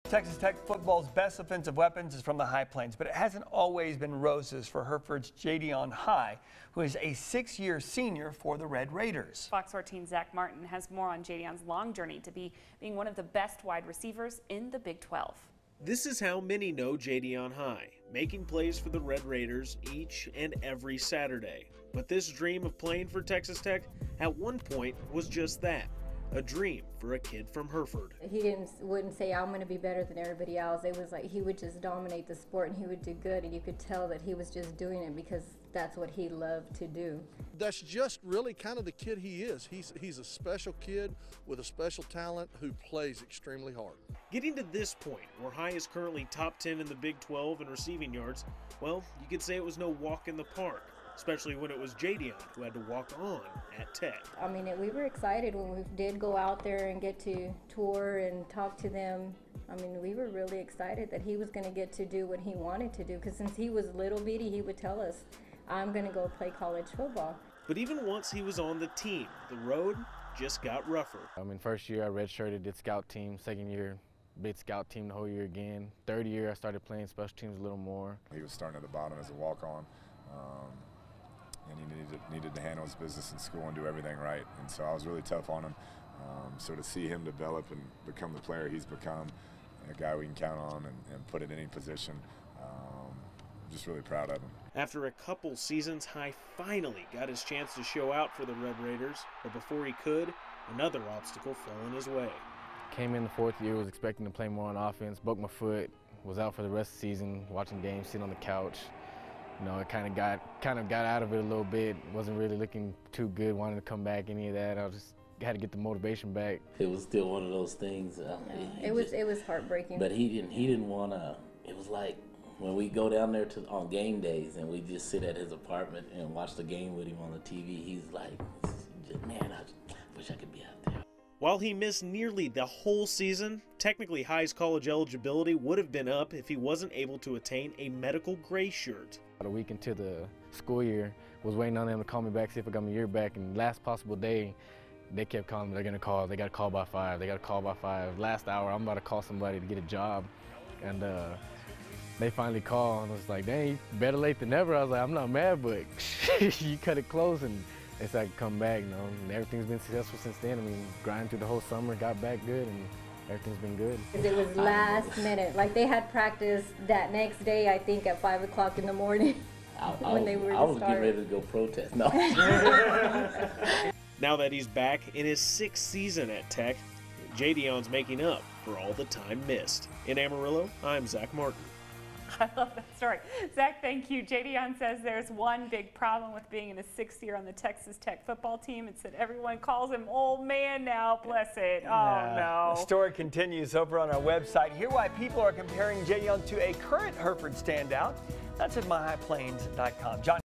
Texas Tech football's best offensive weapons is from the High Plains, but it hasn't always been roses for Hereford's Jadion High, who is a six-year senior for the Red Raiders. Fox 14's Zach Martin has more on Jadion's long journey to being one of the best wide receivers in the Big 12. This is how many know Jadion High, making plays for the Red Raiders each and every Saturday. But this dream of playing for Texas Tech at one point was just that. A dream for a kid from Hereford. He wouldn't say, I'm going to be better than everybody else. It was like he would just dominate the sport and he would do good, and you could tell that he was just doing it because that's what he loved to do. That's just really kind of the kid he is. He's a special kid with a special talent who plays extremely hard. Getting to this point, where High is currently top 10 in the Big 12 in receiving yards, well, you could say it was no walk in the park. Especially when it was Jadion who had to walk on at Tech. I mean, we were excited when we did go out there and get to tour and talk to them. I mean, we were really excited that he was going to get to do what he wanted to do, because since he was little bitty, he would tell us, I'm going to go play college football. But even once he was on the team, the road just got rougher. I mean, first year I redshirted, did scout team. Second year, big scout team the whole year again. Third year I started playing special teams a little more. He was starting at the bottom as a walk-on. And he needed to handle his business in school and do everything right. And so I was really tough on him. So to see him develop and become the player he's become, a guy we can count on and put in any position, I'm just really proud of him. After a couple seasons, High finally got his chance to show out for the Red Raiders, but before he could, another obstacle fell in his way. Came in the fourth year, was expecting to play more on offense, broke my foot, was out for the rest of the season, watching games, sitting on the couch. You know, it kind of got out of it a little bit. Wasn't really looking too good, wanted to come back, any of that. I just had to get the motivation back. It was still one of those things. It was heartbreaking. But he didn't want to. It was like when we go down there on game days and we just sit at his apartment and watch the game with him on the TV. He's like, man, I wish I could be out there. While he missed nearly the whole season, technically High's college eligibility would have been up if he wasn't able to attain a medical gray shirt. A week into the school year, was waiting on them to call me back, see if I got my year back, and last possible day, they kept calling me, they're gonna call, they gotta call by 5, they gotta call by 5. Last hour, I'm about to call somebody to get a job, and they finally called, and I was like, dang, better late than never. I was like, I'm not mad, but you cut it close, and they said I could come back, you know, and everything's been successful since then. I mean, grinding through the whole summer, got back good, and everything's been good. It was last minute. Like, they had practice that next day, I think, at 5 o'clock in the morning when they were to start. I was getting ready to go protest. No. Now that he's back in his 6th season at Tech, Jadion's making up for all the time missed. In Amarillo, I'm Zach Martin. I love that story. Zach, thank you. Jadion says there's one big problem with being in his 6th year on the Texas Tech football team. It's that everyone calls him old man now. Bless it. Oh, no. The story continues over on our website. Hear why people are comparing Jadion to a current Hereford standout. That's at myhighplains.com. John